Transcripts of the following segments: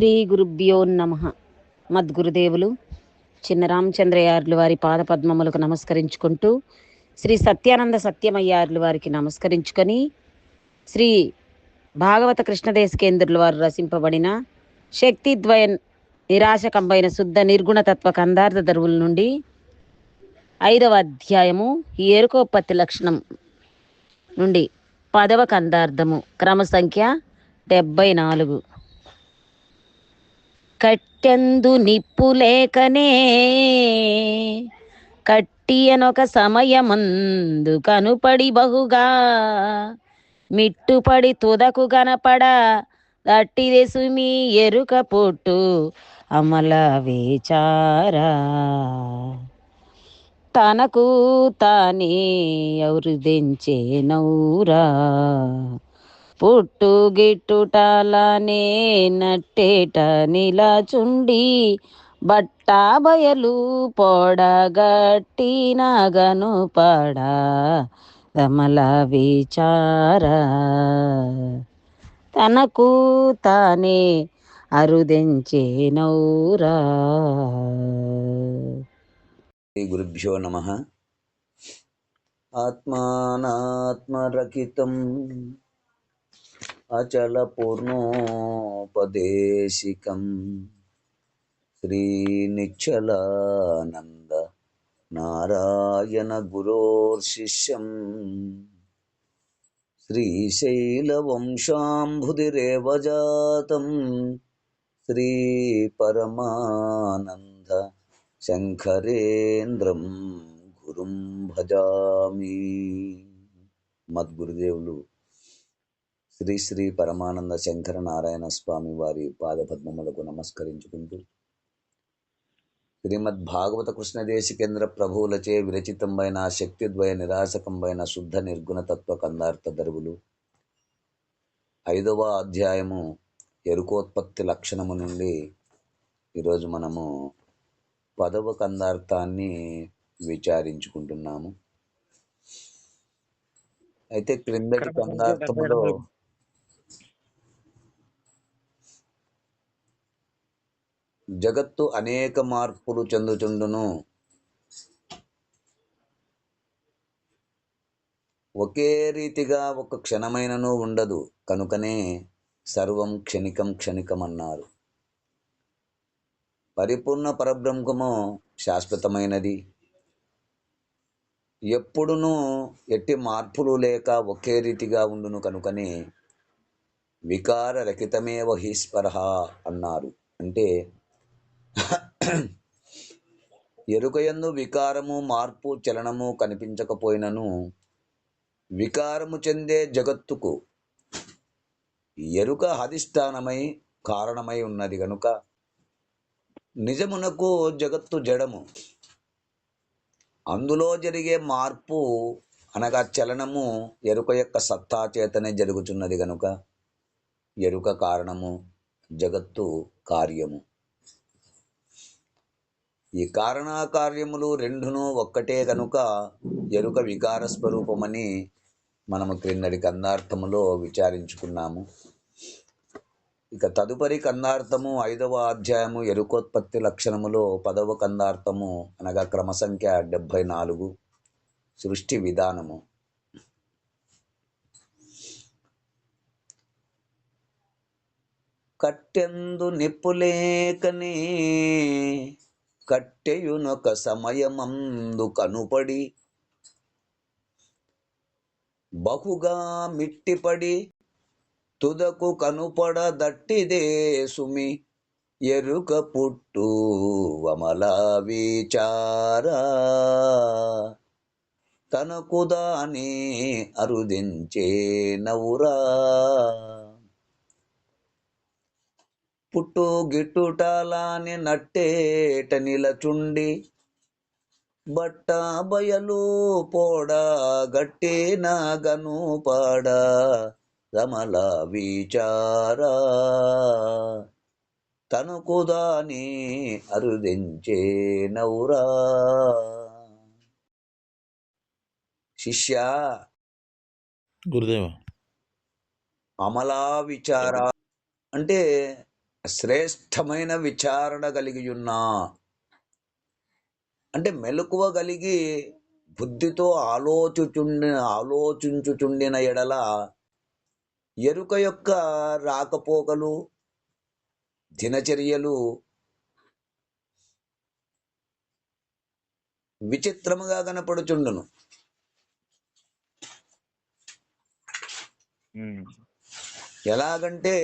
శ్రీ గురుభ్యో నమః. మద్గురుదేవులు చిన్నరామచంద్రయార్లు వారి పాదపద్మములకు నమస్కరించుకుంటూ, శ్రీ సత్యానంద సత్యమయ్యార్లు వారికి నమస్కరించుకొని, శ్రీ భాగవత కృష్ణదేశకేంద్రుల వారు రచింపబడిన శక్తిద్వయ నిరాశకంబైన శుద్ధ నిర్గుణతత్వ కందార్థ దరువుల నుండి 5వ అధ్యాయము ఏరుకోపత్తి లక్షణం నుండి 10వ కందార్థము క్రమ సంఖ్య 74. కట్టెందు నిప్పు లేకనే కట్టియనొక సమయమందు కనుపడి బహుగా మిట్టుపడి తుదకు గనపడ దట్టిదే సుమి ఎరుక పొట్టు అమల వేచారా. తనకు తానే ఎవరుదెంచే నౌరా పుట్టు గిట్టుటలానే నట్టేట నిలచుండి బట్టా బయలు పొడగట్టి నగను పడా రమల విచార. తనకు తానే అరుదెంచే నౌరా. శ్రీ గురుభ్యో నమః. ఆత్మానాత్మరహితం అచల పూర్ణోపదేశికం శ్రీ నిశ్చలానంద నారాయణ గురోర్శిష్యం శ్రీశైల వంశాంబుధిరేవ జాతం శ్రీ పరమానంద శంకరేంద్రం గురుం భజామి. మద్గురుదేవులు శ్రీ శ్రీ పరమానంద శంకర నారాయణ స్వామి వారి పాదపద్మములకు నమస్కరించుకుంటూ, శ్రీమద్ భాగవత కృష్ణదేశికేంద్ర ప్రభువులచే విరచితంబైన శక్తిద్వయ నిరాశకంబైన శుద్ధ నిర్గుణ తత్వ కందార్థ దరువులు 5వ అధ్యాయము ఎరుకోత్పత్తి లక్షణము నుండి ఈరోజు మనము 10వ కందార్థాన్ని విచారించుకుంటున్నాము. అయితే క్రిందటి కందార్థములో జగత్తు అనేక మార్పులు చెందుచుండును, ఒకే రీతిగా ఒక క్షణమైనను ఉండదు, కనుకనే సర్వం క్షణికం క్షణికం అన్నారు. పరిపూర్ణ పరబ్రహ్మము శాశ్వతమైనది, ఎప్పుడునూ ఎట్టి మార్పులు లేక ఒకే రీతిగా ఉండును, కనుకనే వికార రహితమేవ ఈశ్వరః అన్నారు. అంటే ఎరుకయందు వికారము మార్పు చలనము కనిపించకపోయినను వికారము చెందే జగత్తుకు ఎరుక అధిష్టానమై కారణమై ఉన్నది గనుక నిజమునకు జగత్తు జడము, అందులో జరిగే మార్పు అనగా చలనము ఎరుక యొక్క సత్తా చేతనే జరుగుతున్నది గనుక ఎరుక కారణము, జగత్తు కార్యము. ఈ కారణాకార్యములు రెండును ఒక్కటే కనుక ఎరుక వికార స్వరూపమని మనము క్రిందటి కందార్థములో విచారించుకున్నాము. ఇక తదుపరి కందార్థము 5వ అధ్యాయము ఎరుకోత్పత్తి లక్షణములో 10వ కందార్థము అనగా క్రమ సంఖ్య 74 సృష్టి విధానము. కట్టెందు నిప్పులేకనే కట్టెయునొక సమయమందు కనుపడి బహుగా మిట్టిపడి తుదకు కనుపడ దట్టిదే సుమి ఎరుక పుట్టు వమల విచారా. తనకు దాని అరుదించే నౌరా పుట్టు గిట్టుటాలాని నట్టేట నిలచుండి బట్ట బయలు పోడ గట్టి నాగను పాడ రమల విచారా. తనకు దాని అరుదించే నౌరా. శిష్య గురుదేవ అమలా విచార అంటే శ్రేష్టమైన విచారణ కలిగి ఉన్నా, అంటే మెలకువ కలిగి బుద్ధితో ఆలోచించుచుండిన ఎడల ఎరుక యొక్క రాకపోకలు, దినచర్యలు విచిత్రముగా కనపడుచుండును. ఎలాగంటే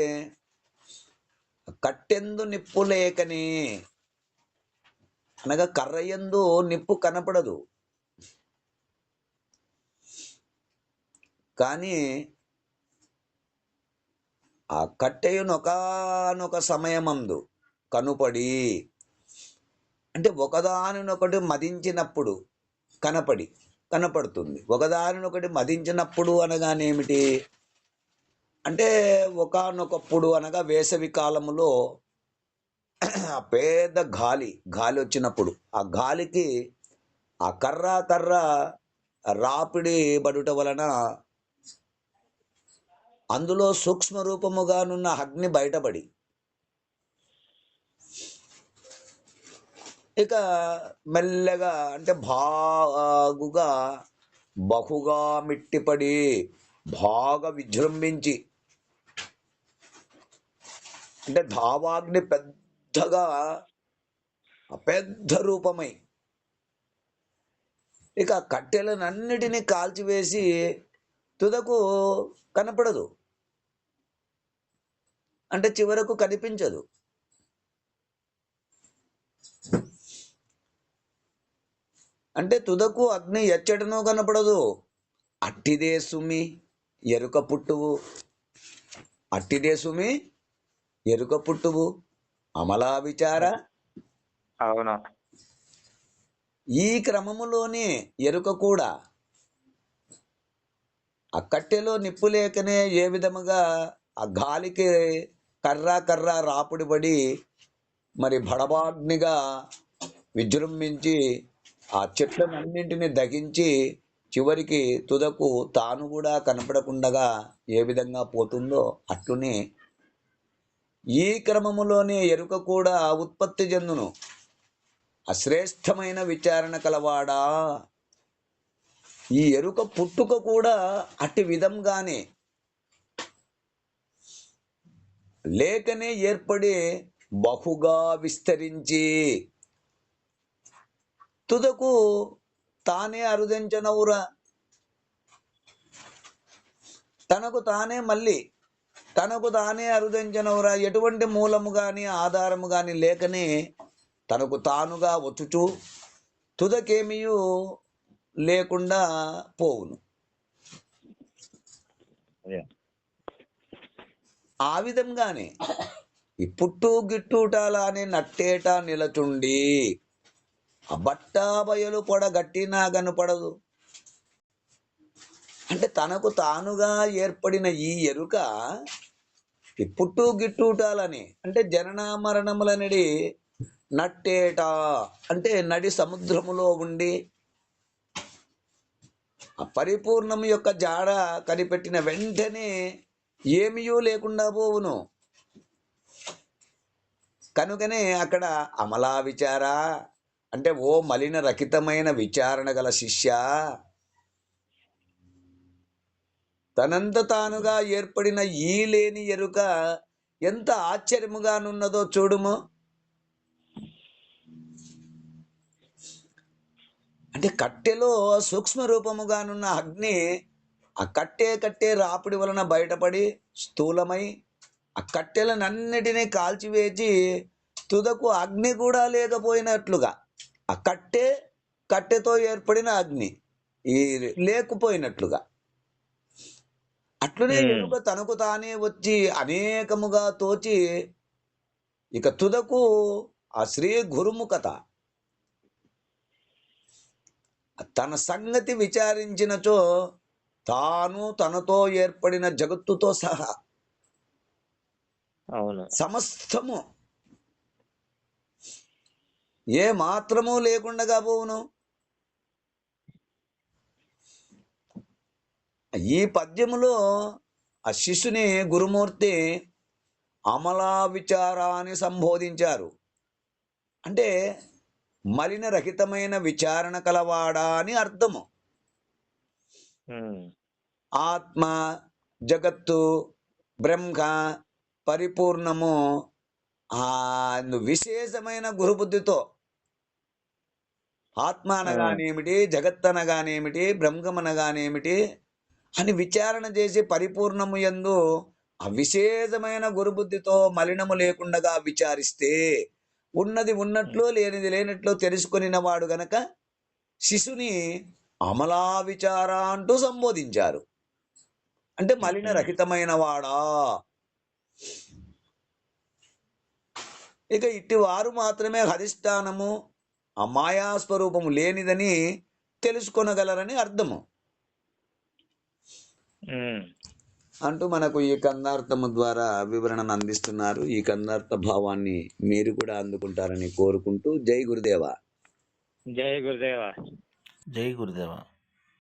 కట్టెందు నిప్పు లేకని, అనగా కర్రయందు నిప్పు కనపడదు, కానీ ఆ కట్టెయునొకానొక సమయమందు కనుపడి, అంటే ఒకదానినొకటి మదించినప్పుడు కనపడుతుంది. ఒకదానినొకటి మదించినప్పుడు అనగానేమిటి అంటే, ఒకానొకప్పుడు అనగా వేసవి కాలములో పెద్ద గాలి వచ్చినప్పుడు ఆ గాలికి ఆ కర్ర రాపిడి బడుట వలన అందులో సూక్ష్మ రూపముగానున్న అగ్ని బయటపడి ఇక మెల్లగా అంటే బహుగా మిట్టిపడి బాగా విజృంభించి, అంటే ధావాగ్ని పెద్ద రూపమై ఇక కట్టెలనన్నిటినీ కాల్చివేసి తుదకు కనపడదు, అంటే చివరకు కనిపించదు. అంటే తుదకు అగ్ని ఎచ్చటనూ కనపడదు. అట్టిదే సుమి ఎరుక పుట్టువు, అట్టిదే సుమి ఎరుక పుట్టువు అమలా విచార. అవును. ఈ క్రమములోనే ఎరుక కూడా ఆ కట్టెలో నిప్పు లేకనే ఏ విధముగా ఆ గాలికి కర్ర రాపుడి పడి మరి భడబాగ్నిగా విజృంభించి ఆ చెట్లనన్నింటినీ దహించి చివరికి తుదకు తాను కూడా కనపడకుండా ఏ విధంగా పోతుందో అట్లునే ఈ క్రమములోనే ఎరుక కూడా ఉత్పత్తి చెందును. అశ్రేష్టమైన విచారణ కలవాడా, ఈ ఎరుక పుట్టుక కూడా అట్టి విధంగానే లేకనే ఏర్పడి బహుగా విస్తరించి తుదకు తానే అరుదించనవురా, తనకు తానే అరుదించనవురా. ఎటువంటి మూలము గాని ఆధారము గాని లేకనే తనకు తానుగా వచ్చుచు తుదకేమియూ లేకుండా పోవును. ఆ విధంగానే ఈ పుట్టు గిట్టుటాలని నట్టేట నిలచుండి ఆ బట్టా బయలు పొడగట్టినా కనపడదు. అంటే తనకు తానుగా ఏర్పడిన ఈ ఎరుక ఈ పుట్టు గిట్టుటాలని, అంటే జనన మరణములనడి నట్టేట, అంటే నడి సముద్రములో ఉండి ఆ పరిపూర్ణము యొక్క జాడ కనిపెట్టిన వెంటనే ఏమీయూ లేకుండా పోవును. కనుకనే అక్కడ అమలా విచార అంటే, ఓ మలిన రహితమైన విచారణ గల శిష్య, తనంత తానుగా ఏర్పడిన ఈ లేని ఎరుక ఎంత ఆశ్చర్యముగానున్నదో చూడుము. అంటే కట్టెలో సూక్ష్మ రూపముగానున్న అగ్ని ఆ కట్టే రాపిడి వలన బయటపడి స్థూలమై ఆ కట్టెలనన్నిటినీ కాల్చివేసి తుదకు అగ్ని కూడా లేకపోయినట్లుగా, ఆ కట్టెతో ఏర్పడిన అగ్ని ఈ లేకపోయినట్లుగా అట్లనే ఎరుక తనకు తానే వచ్చి అనేకముగా తోచి ఇక తుదకు ఆ శ్రీ గురుముఖత తన సంగతి విచారించినచో తాను తనతో ఏర్పడిన జగత్తుతో సహా సమస్తము ఏ మాత్రము లేకుండా పోవును. ఈ పద్యములో ఆ శిష్యుని గురుమూర్తి అమలా విచారాన్ని సంబోధించారు. అంటే మలిన రహితమైన విచారణ కలవాడా అని అర్థము. ఆత్మ, జగత్తు, బ్రహ్మ పరిపూర్ణము విశేషమైన గురుబుద్ధితో ఆత్మ అనగానేమిటి, జగత్ అనగానేమిటి, బ్రహ్మం అనగానేమిటి అని విచారణ చేసి పరిపూర్ణము యందు విశేషమైన గురుబుద్ధితో మలినము లేకుండా విచారిస్తే ఉన్నది ఉన్నట్లు లేనిది లేనట్లు తెలుసుకొనిన వాడు గనక శిశుని అమలా విచార అంటూ సంబోధించారు. అంటే మలిన రహితమైన వాడా. ఇక ఇట్టి వారు మాత్రమే అధిష్టానము ఆ మాయాస్వరూపము లేనిదని తెలుసుకొనగలరని అర్థము అంటూ మనకు ఈ కందార్థము ద్వారా వివరణను అందిస్తున్నారు. ఈ కందార్థ భావాన్ని మీరు కూడా అందుకుంటారని కోరుకుంటూ జై గురుదేవ. జై గురుదేవ. జై గురుదేవ.